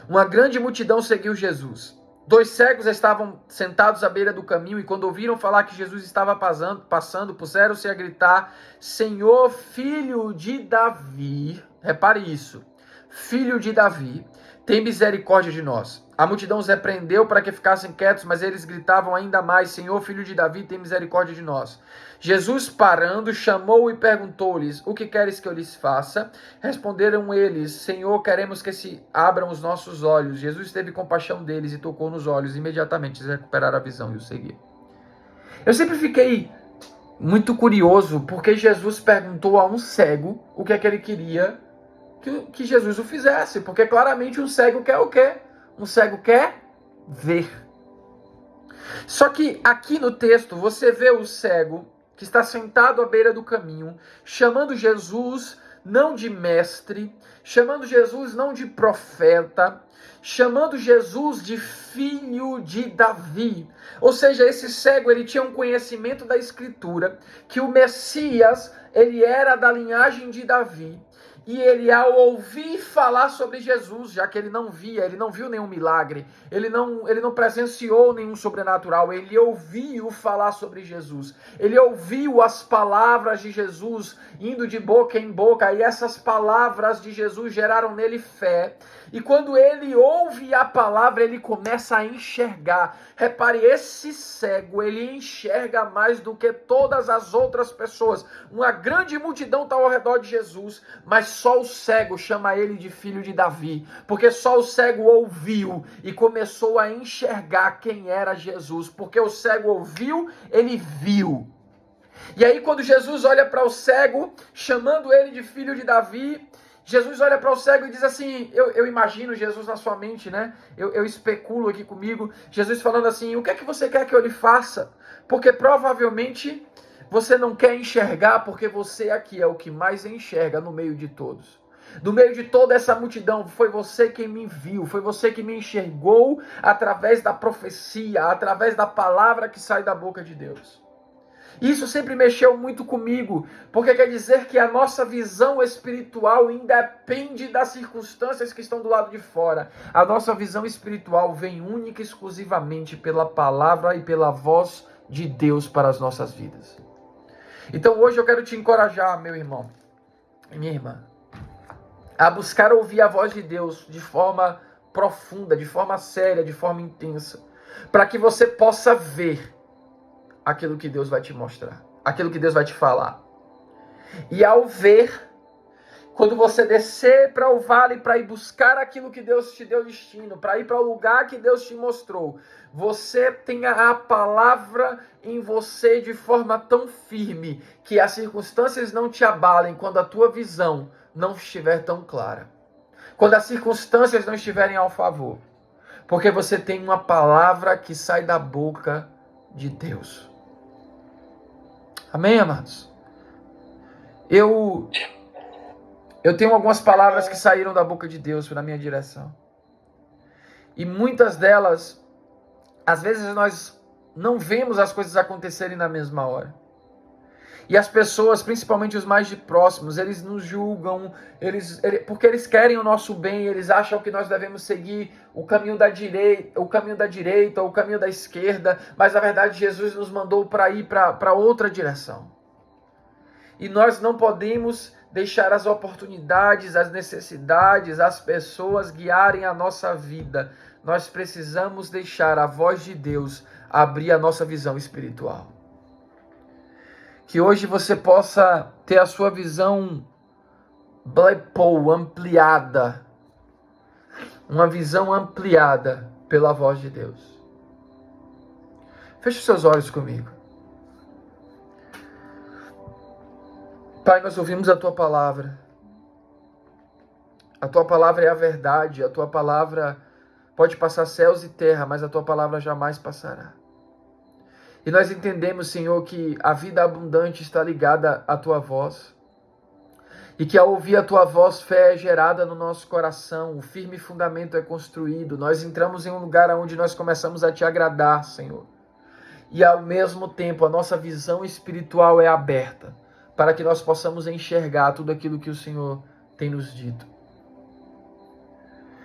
uma grande multidão seguiu Jesus. 2 cegos estavam sentados à beira do caminho e quando ouviram falar que Jesus estava passando, puseram-se a gritar, Senhor, filho de Davi, repare isso, filho de Davi, tem misericórdia de nós. A multidão os repreendeu para que ficassem quietos, mas eles gritavam ainda mais, Senhor, filho de Davi, tem misericórdia de nós. Jesus, parando, chamou e perguntou-lhes, o que queres que eu lhes faça? Responderam eles, Senhor, queremos que se abram os nossos olhos. Jesus teve compaixão deles e tocou nos olhos. Imediatamente eles recuperaram a visão e o seguiram. Eu sempre fiquei muito curioso, porque Jesus perguntou a um cego o que é que ele queria que Jesus o fizesse. Porque claramente um cego quer o quê? Um cego quer ver. Só que aqui no texto você vê o cego que está sentado à beira do caminho, chamando Jesus não de mestre, chamando Jesus não de profeta, chamando Jesus de filho de Davi. Ou seja, esse cego ele tinha um conhecimento da Escritura, que o Messias ele era da linhagem de Davi. E ele, ao ouvir falar sobre Jesus, já que ele não viu nenhum milagre, ele não presenciou nenhum sobrenatural, ele ouviu falar sobre Jesus, ele ouviu as palavras de Jesus indo de boca em boca, e essas palavras de Jesus geraram nele fé, e quando ele ouve a palavra, ele começa a enxergar. Repare, esse cego, ele enxerga mais do que todas as outras pessoas. Uma grande multidão está ao redor de Jesus, mas só o cego chama ele de filho de Davi, porque só o cego ouviu e começou a enxergar quem era Jesus, porque o cego ouviu, ele viu. E aí quando Jesus olha para o cego, chamando ele de filho de Davi, Jesus olha para o cego e diz assim, eu imagino Jesus na sua mente, né? Eu especulo aqui comigo, Jesus falando assim, o que é que você quer que eu lhe faça? Porque provavelmente você não quer enxergar, porque você aqui é o que mais enxerga no meio de todos. No meio de toda essa multidão, foi você quem me viu, foi você que me enxergou através da profecia, através da palavra que sai da boca de Deus. Isso sempre mexeu muito comigo, porque quer dizer que a nossa visão espiritual independe das circunstâncias que estão do lado de fora. A nossa visão espiritual vem única e exclusivamente pela palavra e pela voz de Deus para as nossas vidas. Então hoje eu quero te encorajar, meu irmão e minha irmã, a buscar ouvir a voz de Deus de forma profunda, de forma séria, de forma intensa, para que você possa ver aquilo que Deus vai te mostrar, aquilo que Deus vai te falar. E ao ver, quando você descer para o vale para ir buscar aquilo que Deus te deu destino, para ir para o lugar que Deus te mostrou, você tenha a palavra em você de forma tão firme que as circunstâncias não te abalem quando a tua visão não estiver tão clara. Quando as circunstâncias não estiverem ao favor. Porque você tem uma palavra que sai da boca de Deus. Amém, amados? Eu tenho algumas palavras que saíram da boca de Deus na minha direção. E muitas delas, às vezes nós não vemos as coisas acontecerem na mesma hora. E as pessoas, principalmente os mais próximos, eles nos julgam, porque eles querem o nosso bem, eles acham que nós devemos seguir o caminho da direita, ou o caminho da esquerda, mas na verdade Jesus nos mandou para ir para outra direção. E nós não podemos deixar as oportunidades, as necessidades, as pessoas guiarem a nossa vida. Nós precisamos deixar a voz de Deus abrir a nossa visão espiritual. Que hoje você possa ter a sua visão ampliada. Uma visão ampliada pela voz de Deus. Feche os seus olhos comigo. Pai, nós ouvimos a Tua palavra. A Tua palavra é a verdade. A Tua palavra pode passar céus e terra, mas a Tua palavra jamais passará. E nós entendemos, Senhor, que a vida abundante está ligada à Tua voz. E que ao ouvir a Tua voz, fé é gerada no nosso coração, o firme fundamento é construído. Nós entramos em um lugar onde nós começamos a Te agradar, Senhor. E ao mesmo tempo, a nossa visão espiritual é aberta, para que nós possamos enxergar tudo aquilo que o Senhor tem nos dito.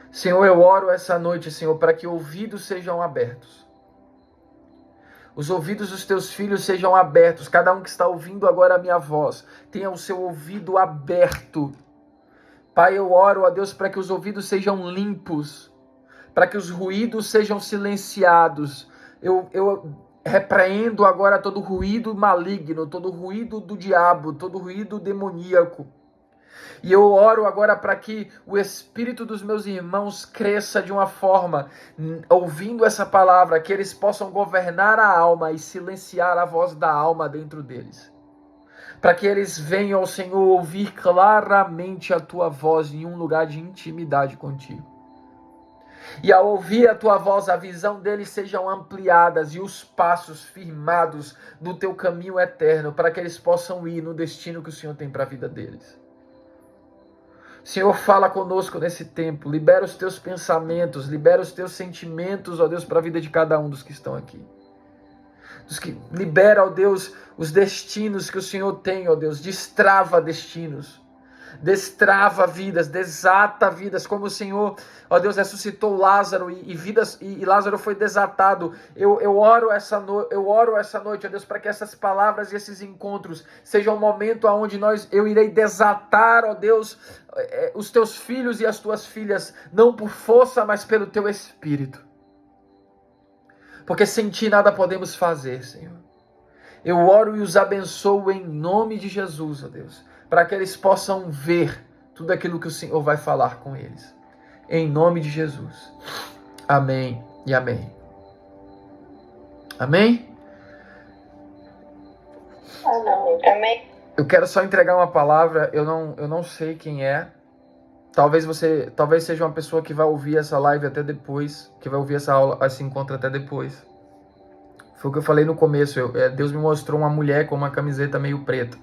Senhor, eu oro essa noite, Senhor, para que ouvidos sejam abertos. Os ouvidos dos teus filhos sejam abertos. Cada um que está ouvindo agora a minha voz, tenha o seu ouvido aberto. Pai, eu oro a Deus para que os ouvidos sejam limpos, para que os ruídos sejam silenciados. Eu repreendo agora todo ruído maligno, todo ruído do diabo, todo ruído demoníaco. E eu oro agora para que o espírito dos meus irmãos cresça de uma forma, ouvindo essa palavra, que eles possam governar a alma e silenciar a voz da alma dentro deles. Para que eles venham, Senhor, ouvir claramente a Tua voz em um lugar de intimidade contigo. E ao ouvir a Tua voz, a visão deles sejam ampliadas e os passos firmados no Teu caminho eterno, para que eles possam ir no destino que o Senhor tem para a vida deles. Senhor, fala conosco nesse tempo, libera os Teus pensamentos, libera os Teus sentimentos, ó Deus, para a vida de cada um dos que estão aqui. Libera, ó Deus, os destinos que o Senhor tem, ó Deus, destrava destinos. Destrava vidas, desata vidas, como o Senhor, ó Deus, ressuscitou Lázaro e Lázaro foi desatado. Eu oro essa noite, ó Deus, para que essas palavras e esses encontros sejam um momento onde eu irei desatar, ó Deus, os teus filhos e as tuas filhas, não por força, mas pelo teu Espírito. Porque sem ti nada podemos fazer, Senhor. Eu oro e os abençoo em nome de Jesus, ó Deus, para que eles possam ver tudo aquilo que o Senhor vai falar com eles. Em nome de Jesus. Amém e amém. Amém? Amém. Eu quero só entregar uma palavra, eu não sei quem é. Talvez seja uma pessoa que vai ouvir essa live até depois, que vai ouvir essa aula, esse encontro até depois. Foi o que eu falei no começo, Deus me mostrou uma mulher com uma camiseta meio preta.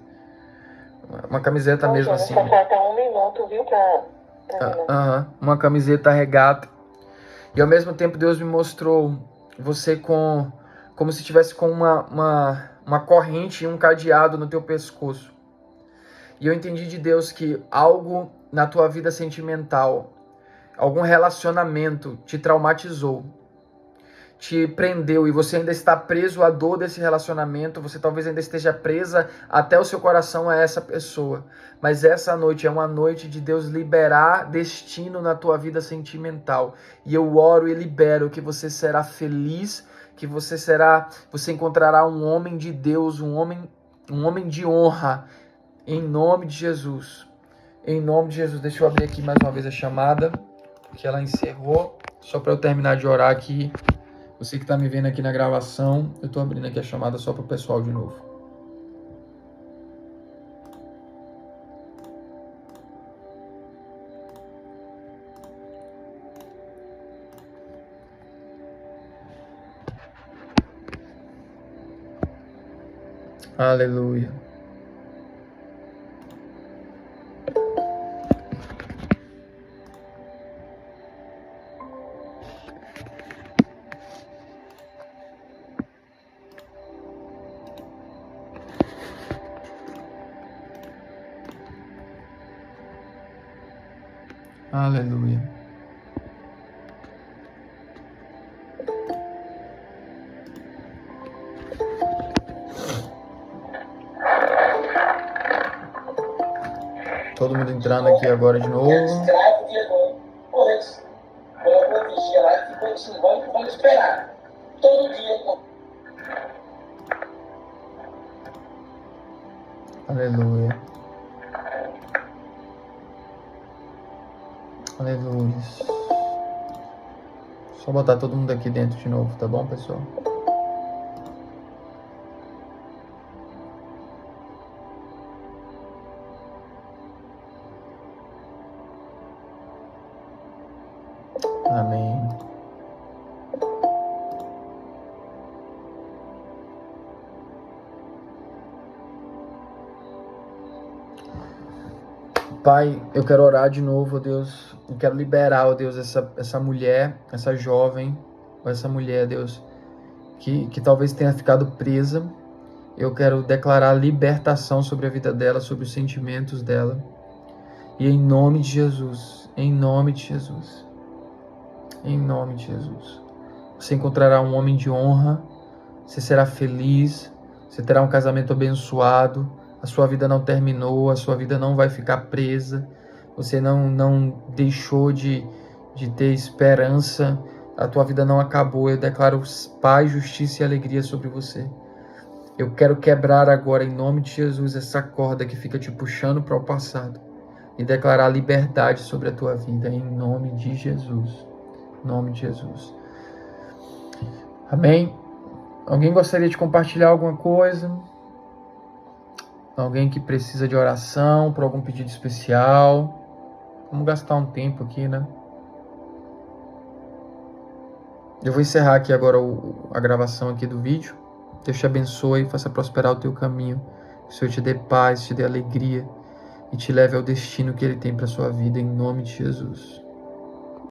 Uma camiseta mesmo assim. Só falta 1 minuto, viu, pra Uma camiseta regata. E ao mesmo tempo Deus me mostrou você como se tivesse com uma corrente e um cadeado no teu pescoço. E eu entendi de Deus que algo na tua vida sentimental, algum relacionamento te traumatizou, te prendeu e você ainda está preso à dor desse relacionamento, você talvez ainda esteja presa até o seu coração a essa pessoa. Mas essa noite é uma noite de Deus liberar destino na tua vida sentimental. E eu oro e libero que você será feliz, que você encontrará um homem de Deus, um homem de honra, em nome de Jesus. Em nome de Jesus. Deixa eu abrir aqui mais uma vez a chamada, que ela encerrou, só para eu terminar de orar aqui. Você que está me vendo aqui na gravação, eu estou abrindo aqui a chamada só para o pessoal de novo. Aleluia. Aleluia. Todo mundo entrando aqui agora de novo. Escravo de agora. Pois, colocou um vigia lá e ficou assim, vamos esperar. Todo dia. Aleluia. Aleluia. Só botar todo mundo aqui dentro de novo, tá bom, pessoal? Amém. Pai, eu quero orar de novo, ó Deus. Eu quero liberar, ó Deus, essa mulher, essa jovem, ou essa mulher, Deus, que talvez tenha ficado presa. Eu quero declarar libertação sobre a vida dela, sobre os sentimentos dela. E em nome de Jesus, em nome de Jesus, em nome de Jesus, você encontrará um homem de honra, você será feliz, você terá um casamento abençoado. A sua vida não terminou, a sua vida não vai ficar presa, você não deixou de ter esperança, a tua vida não acabou. Eu declaro paz, justiça e alegria sobre você. Eu quero quebrar agora, em nome de Jesus, essa corda que fica te puxando para o passado e declarar liberdade sobre a tua vida, em nome de Jesus. Em nome de Jesus. Amém? Alguém gostaria de compartilhar alguma coisa? Alguém que precisa de oração por algum pedido especial? Vamos gastar um tempo aqui, né? Eu vou encerrar aqui agora a gravação aqui do vídeo. Deus te abençoe, faça prosperar o teu caminho. Que o Senhor te dê paz, te dê alegria e te leve ao destino que Ele tem para a sua vida, em nome de Jesus.